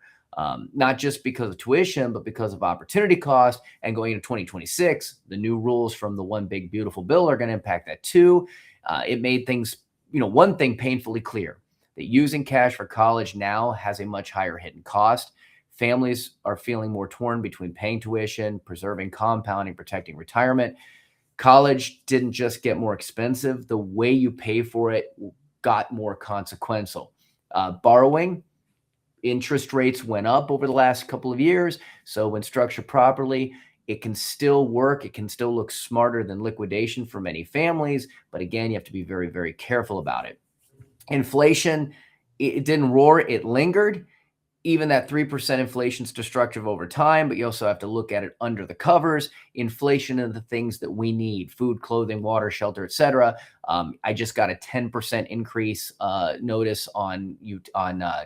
not just because of tuition, but because of opportunity cost. And going into 2026, the new rules from the One Big Beautiful Bill are going to impact that too. It made things, one thing painfully clear, that using cash for college now has a much higher hidden cost. Families are feeling more torn between paying tuition, preserving compounding, protecting retirement. College didn't just get more expensive. The way you pay for it got more consequential. Borrowing, interest rates went up over the last couple of years. So when structured properly, it can still work. It can still look smarter than liquidation for many families. But again, you have to be very, very careful about it. Inflation, it didn't roar, it lingered. Even that 3% inflation is destructive over time, but you also have to look at it under the covers. Inflation and the things that we need: food, clothing, water, shelter, etc. I just got a 10% increase notice on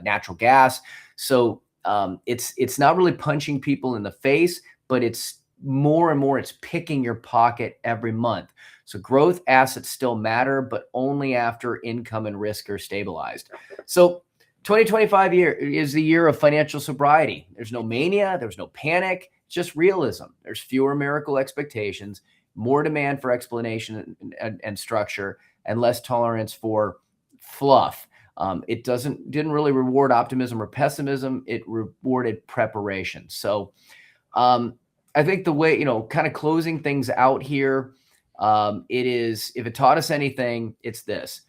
natural gas. So it's not really punching people in the face, but it's more and more, it's picking your pocket every month. So growth assets still matter, but only after income and risk are stabilized. So 2025 is the year of financial sobriety. There's no mania, there's no panic, just realism. There's fewer miracle expectations, more demand for explanation and structure, and less tolerance for fluff. It didn't really reward optimism or pessimism. It rewarded preparation. So I think the way, kind of closing things out here, it is, if it taught us anything, it's this.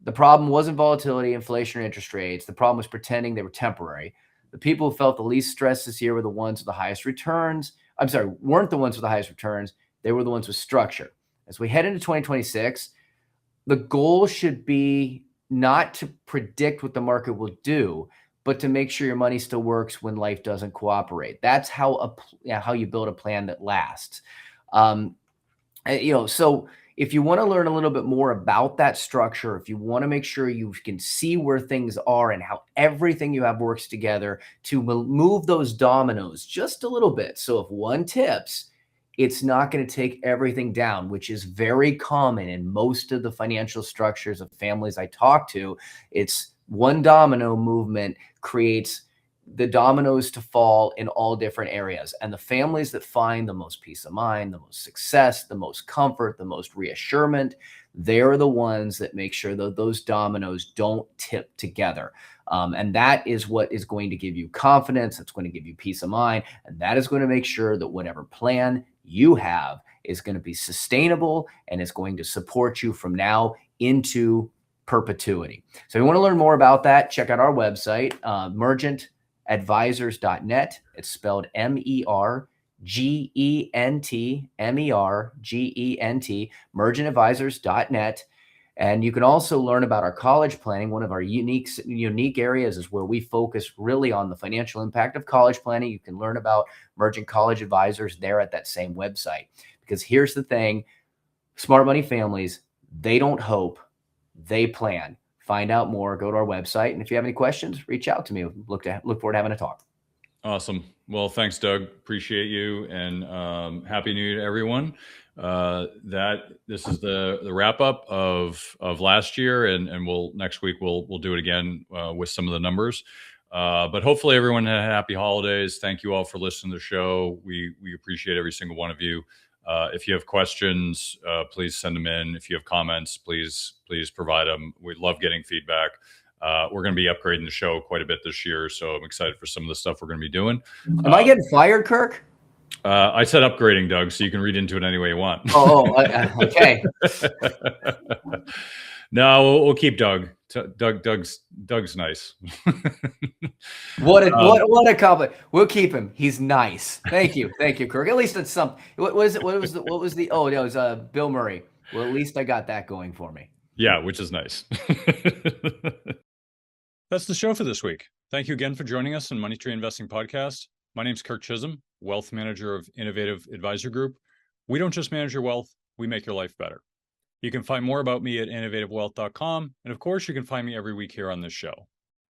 The problem wasn't volatility, inflation, or interest rates. The problem was pretending they were temporary. The people who felt the least stress this year were the ones with the highest returns. Weren't the ones with the highest returns. They were the ones with structure. As we head into 2026, the goal should be not to predict what the market will do, but to make sure your money still works when life doesn't cooperate. That's how you build a plan that lasts. So if you want to learn a little bit more about that structure, if you want to make sure you can see where things are and how everything you have works together to move those dominoes just a little bit. So if one tips, it's not going to take everything down, which is very common in most of the financial structures of families I talk to. It's one domino movement creates the dominoes to fall in all different areas. And the families that find the most peace of mind, the most success, the most comfort, the most reassurance, they're the ones that make sure that those dominoes don't tip together. And that is what is going to give you confidence. It's going to give you peace of mind. And that is going to make sure that whatever plan you have is going to be sustainable and is going to support you from now into perpetuity. So if you want to learn more about that, check out our website, mergentadvisors.net. It's spelled MERGENT, mergentadvisors.net. And you can also learn about our college planning. One of our unique areas is where we focus really on the financial impact of college planning. You can learn about Mergent College Advisors there at that same website. Because here's the thing, smart money families, they don't hope, they plan. Find out more, go to our website. And if you have any questions, reach out to me. Look forward to having a talk. Awesome. Well, thanks, Doug. Appreciate you, and Happy New Year to everyone. This is the wrap up of last year, and next week we'll do it again with some of the numbers. But hopefully everyone had happy holidays. Thank you all for listening to the show. We appreciate every single one of you. If you have questions, please send them in. If you have comments, please provide them. We love getting feedback. We're going to be upgrading the show quite a bit this year, so I'm excited for some of the stuff we're going to be doing. Am I getting fired, Kirk? I said upgrading, Doug, so you can read into it any way you want. Okay. No, we'll keep Doug. Doug's nice. What a compliment. We'll keep him. He's nice. Thank you, Kirk. At least it's something. What was it? What was the? Oh, it was Bill Murray. Well, at least I got that going for me. Yeah, which is nice. That's the show for this week. Thank you again for joining us on Money Tree Investing Podcast. My name's Kirk Chisholm, wealth manager of Innovative Advisor Group. We don't just manage your wealth, we make your life better. You can find more about me at innovativewealth.com. And of course, you can find me every week here on this show.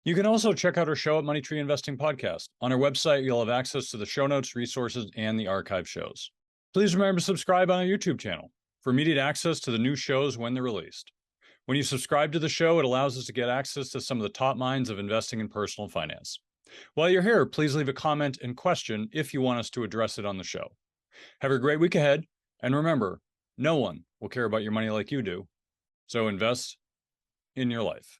You can also check out our show at Money Tree Investing Podcast. On our website, you'll have access to the show notes, resources, and the archive shows. Please remember to subscribe on our YouTube channel for immediate access to the new shows when they're released. When you subscribe to the show, it allows us to get access to some of the top minds of investing in personal finance. While you're here, please leave a comment and question if you want us to address it on the show. Have a great week ahead, and remember, no one will care about your money like you do, so invest in your life.